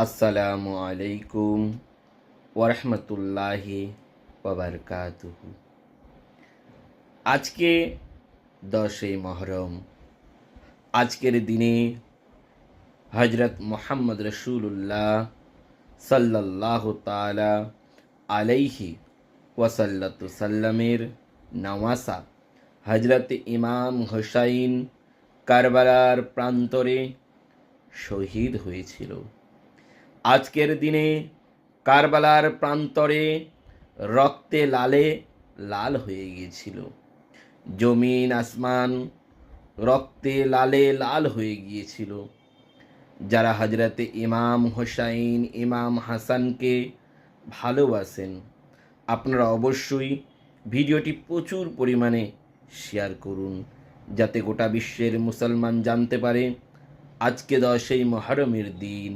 আসসালামু আলাইকুম ওরহমতুল্লাহি ওয়াবারকাতুহু। আজকে 10ই মহরম। আজকের দিনে হজরত মুহাম্মদ রসুল্লাহ সাল্লাল্লাহু তাআলা আলাইহি ওয়াসাল্লাতু সাল্লামের নওয়াসা হজরত ইমাম হুসাইন কারবালার প্রান্তরে শহীদ হয়েছিল। আজকের দিনে কারবালার প্রান্তরে রক্তে লালে লাল হয়ে গিয়েছিল। জমিন আসমান রক্তে লালে লাল হয়ে গিয়েছিল। যারা হজরতে ইমাম হুসাইন ইমাম হাসানকে ভালোবাসেন, আপনারা অবশ্যই ভিডিওটি প্রচুর পরিমাণে শেয়ার করুন, যাতে গোটা বিশ্বের মুসলমান জানতে পারে আজকে 10ই মুহররমের দিন